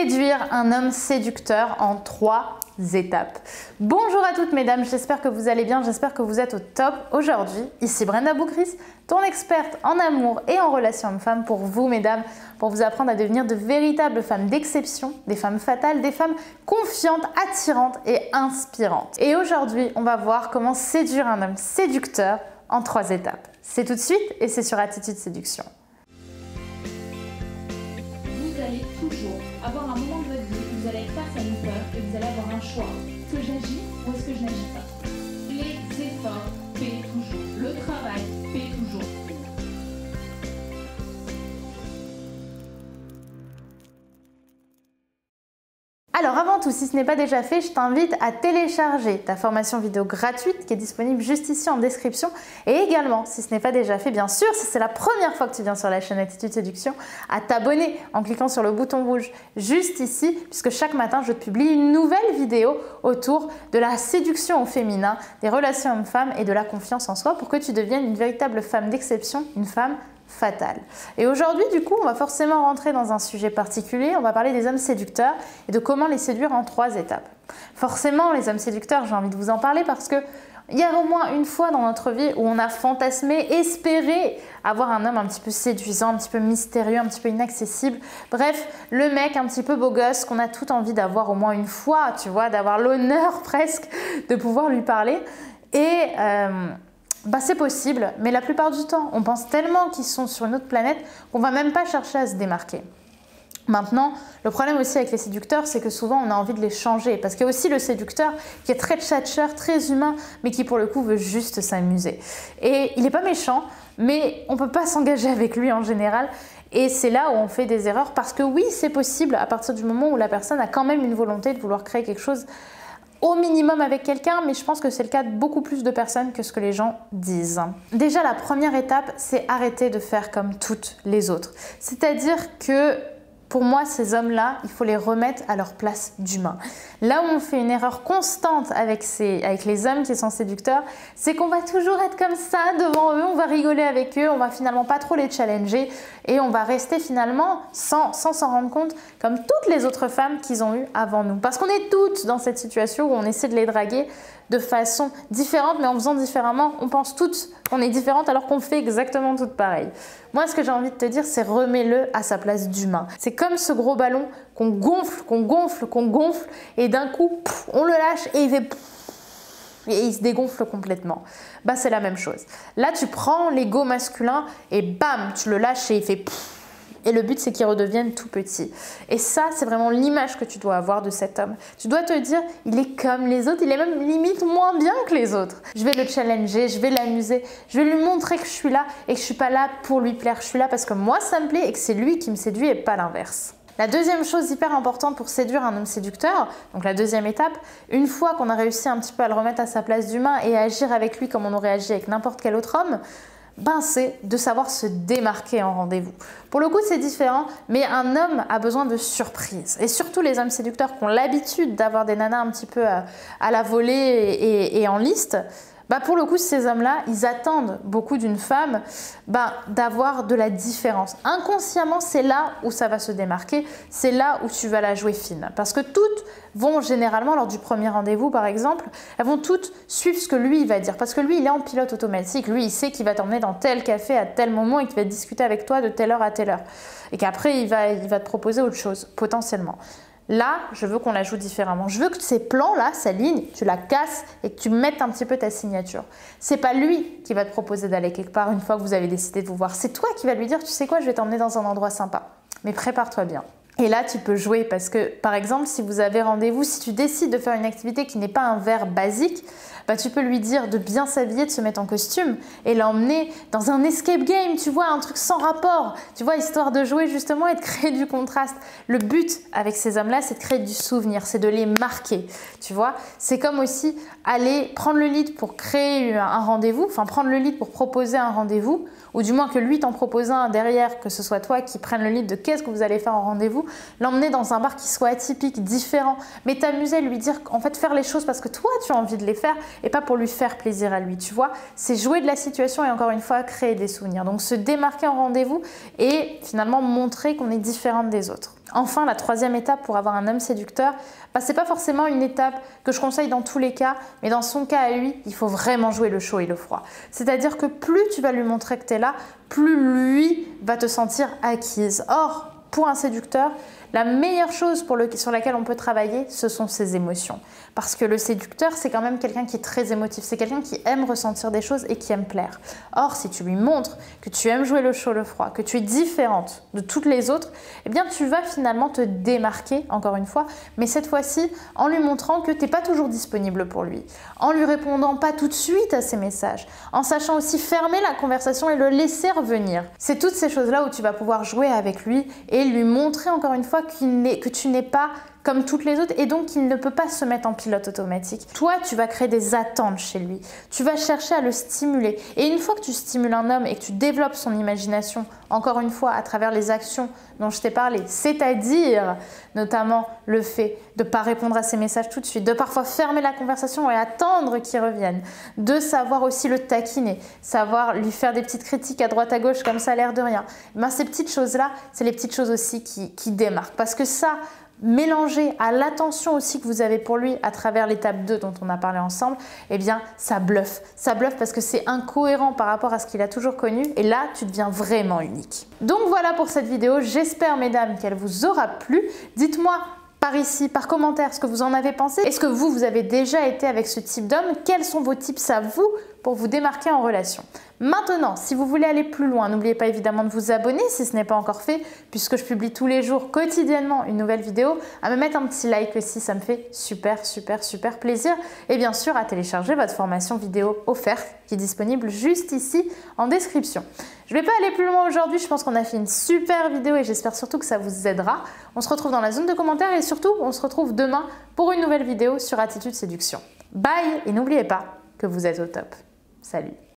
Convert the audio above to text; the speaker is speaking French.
Séduire un homme séducteur en 3 étapes. Bonjour à toutes mesdames, j'espère que vous allez bien, j'espère que vous êtes au top. Aujourd'hui, ici Brenda Boukris, ton experte en amour et en relations hommes-femmes pour vous mesdames, pour vous apprendre à devenir de véritables femmes d'exception, des femmes fatales, des femmes confiantes, attirantes et inspirantes. Et aujourd'hui, on va voir comment séduire un homme séducteur en 3 étapes. C'est tout de suite et c'est sur Attitude Séduction. Vous allez toujours avoir un moment de votre vie où vous allez être face à une peur et vous allez avoir un choix. Est-ce que j'agis ou est-ce que je n'agis pas? Les efforts paient toujours. Le travail paie toujours. Alors avant tout, si ce n'est pas déjà fait, je t'invite à télécharger ta formation vidéo gratuite qui est disponible juste ici en description. Et également, si ce n'est pas déjà fait, bien sûr, si c'est la première fois que tu viens sur la chaîne Attitude Séduction, à t'abonner en cliquant sur le bouton rouge juste ici, puisque chaque matin, je te publie une nouvelle vidéo autour de la séduction au féminin, des relations hommes-femmes et de la confiance en soi pour que tu deviennes une véritable femme d'exception, une femme fatale. Et aujourd'hui, du coup, on va forcément rentrer dans un sujet particulier. On va parler des hommes séducteurs et de comment les séduire en 3 étapes. Forcément, les hommes séducteurs, j'ai envie de vous en parler parce que il y a au moins une fois dans notre vie où on a fantasmé, espéré avoir un homme un petit peu séduisant, un petit peu mystérieux, un petit peu inaccessible. Bref, le mec un petit peu beau gosse qu'on a tout envie d'avoir au moins une fois, tu vois, d'avoir l'honneur presque de pouvoir lui parler. Et c'est possible, mais la plupart du temps, on pense tellement qu'ils sont sur une autre planète qu'on va même pas chercher à se démarquer. Maintenant, le problème aussi avec les séducteurs, c'est que souvent on a envie de les changer parce qu'il y a aussi le séducteur qui est très tchatcheur, très humain, mais qui pour le coup veut juste s'amuser. Et il n'est pas méchant, mais on ne peut pas s'engager avec lui en général. Et c'est là où on fait des erreurs parce que oui, c'est possible à partir du moment où la personne a quand même une volonté de vouloir créer quelque chose au minimum avec quelqu'un, mais je pense que c'est le cas de beaucoup plus de personnes que ce que les gens disent. Déjà, la première étape, c'est arrêter de faire comme toutes les autres. C'est-à-dire que pour moi, ces hommes-là, il faut les remettre à leur place d'humain. Là où on fait une erreur constante avec les hommes qui sont séducteurs, c'est qu'on va toujours être comme ça devant eux, on va rigoler avec eux, on va finalement pas trop les challenger et on va rester finalement sans s'en rendre compte comme toutes les autres femmes qu'ils ont eues avant nous. Parce qu'on est toutes dans cette situation où on essaie de les draguer de façon différente, mais en faisant différemment, on pense toutes qu'on est différentes alors qu'on fait exactement toutes pareilles. Moi, ce que j'ai envie de te dire, c'est remets-le à sa place d'humain. C'est comme ce gros ballon qu'on gonfle, qu'on gonfle, qu'on gonfle, et d'un coup, on le lâche et il fait et il se dégonfle complètement. C'est la même chose. Là, tu prends l'ego masculin et bam, tu le lâches et il fait et le but, c'est qu'il redevienne tout petit. Et ça, c'est vraiment l'image que tu dois avoir de cet homme. Tu dois te dire, il est comme les autres, il est même limite moins bien que les autres. Je vais le challenger, je vais l'amuser, je vais lui montrer que je suis là et que je suis pas là pour lui plaire. Je suis là parce que moi, ça me plaît et que c'est lui qui me séduit et pas l'inverse. La deuxième chose hyper importante pour séduire un homme séducteur, donc la deuxième étape, une fois qu'on a réussi un petit peu à le remettre à sa place d'humain et à agir avec lui comme on aurait agi avec n'importe quel autre homme, c'est de savoir se démarquer en rendez-vous. Pour le coup, c'est différent, mais un homme a besoin de surprises. Et surtout les hommes séducteurs qui ont l'habitude d'avoir des nanas un petit peu à la volée et en liste, pour le coup, ces hommes-là, ils attendent beaucoup d'une femme d'avoir de la différence. Inconsciemment, c'est là où ça va se démarquer, c'est là où tu vas la jouer fine. Parce que toutes vont généralement, lors du premier rendez-vous par exemple, elles vont toutes suivre ce que lui il va dire. Parce que lui, il est en pilote automatique. Lui, il sait qu'il va t'emmener dans tel café à tel moment et qu'il va discuter avec toi de telle heure à telle heure. Et qu'après, il va te proposer autre chose, potentiellement. Là, je veux qu'on la joue différemment. Je veux que ces plans-là, sa ligne, tu la casses et que tu mettes un petit peu ta signature. C'est pas lui qui va te proposer d'aller quelque part une fois que vous avez décidé de vous voir. C'est toi qui vas lui dire, tu sais quoi, je vais t'emmener dans un endroit sympa. Mais prépare-toi bien. Et là, tu peux jouer parce que, par exemple, si vous avez rendez-vous, si tu décides de faire une activité qui n'est pas un verre basique, tu peux lui dire de bien s'habiller, de se mettre en costume et l'emmener dans un escape game, tu vois, un truc sans rapport, tu vois, histoire de jouer justement et de créer du contraste. Le but avec ces hommes-là, c'est de créer du souvenir, c'est de les marquer, tu vois. C'est comme aussi aller prendre le lead pour créer un rendez-vous, enfin prendre le lead pour proposer un rendez-vous, ou du moins que lui t'en propose un derrière, que ce soit toi qui prenne le lead de qu'est-ce que vous allez faire en rendez-vous, l'emmener dans un bar qui soit atypique, différent, mais t'amuser, lui dire en fait faire les choses parce que toi tu as envie de les faire et pas pour lui faire plaisir à lui, tu vois. C'est jouer de la situation et encore une fois créer des souvenirs. Donc se démarquer en rendez-vous et finalement montrer qu'on est différente des autres. Enfin, la troisième étape pour avoir un homme séducteur, c'est pas forcément une étape que je conseille dans tous les cas, mais dans son cas à lui, il faut vraiment jouer le chaud et le froid. C'est-à-dire que plus tu vas lui montrer que tu es là, plus lui va te sentir acquise. Or, pour un séducteur, la meilleure chose sur laquelle on peut travailler, ce sont ses émotions. Parce que le séducteur, c'est quand même quelqu'un qui est très émotif. C'est quelqu'un qui aime ressentir des choses et qui aime plaire. Or, si tu lui montres que tu aimes jouer le chaud, le froid, que tu es différente de toutes les autres, eh bien, tu vas finalement te démarquer, encore une fois, mais cette fois-ci, en lui montrant que tu n'es pas toujours disponible pour lui, en lui répondant pas tout de suite à ses messages, en sachant aussi fermer la conversation et le laisser revenir. C'est toutes ces choses-là où tu vas pouvoir jouer avec lui et lui montrer, encore une fois, que tu n'es pas comme toutes les autres et donc qu'il ne peut pas se mettre en pilote automatique. Toi, tu vas créer des attentes chez lui. Tu vas chercher à le stimuler. Et une fois que tu stimules un homme et que tu développes son imagination, encore une fois, à travers les actions dont je t'ai parlé, c'est-à-dire notamment le fait de ne pas répondre à ses messages tout de suite, de parfois fermer la conversation et attendre qu'il revienne, de savoir aussi le taquiner, savoir lui faire des petites critiques à droite à gauche comme ça a l'air de rien. Ces petites choses-là, c'est les petites choses aussi qui démarquent. Parce que ça, mélangé à l'attention aussi que vous avez pour lui à travers l'étape 2 dont on a parlé ensemble, eh bien ça bluffe. Ça bluffe parce que c'est incohérent par rapport à ce qu'il a toujours connu et là tu deviens vraiment unique. Donc voilà pour cette vidéo, j'espère mesdames qu'elle vous aura plu. Dites-moi par ici, par commentaire, ce que vous en avez pensé. Est-ce que vous avez déjà été avec ce type d'homme? Quels sont vos tips à vous pour vous démarquer en relation? Maintenant, si vous voulez aller plus loin, n'oubliez pas évidemment de vous abonner si ce n'est pas encore fait, puisque je publie tous les jours, quotidiennement, une nouvelle vidéo. À me mettre un petit like aussi, ça me fait super plaisir. Et bien sûr, à télécharger votre formation vidéo offerte, qui est disponible juste ici en description. Je ne vais pas aller plus loin aujourd'hui, je pense qu'on a fait une super vidéo et j'espère surtout que ça vous aidera. On se retrouve dans la zone de commentaires et surtout, on se retrouve demain pour une nouvelle vidéo sur Attitude Séduction. Bye et n'oubliez pas que vous êtes au top. Salut!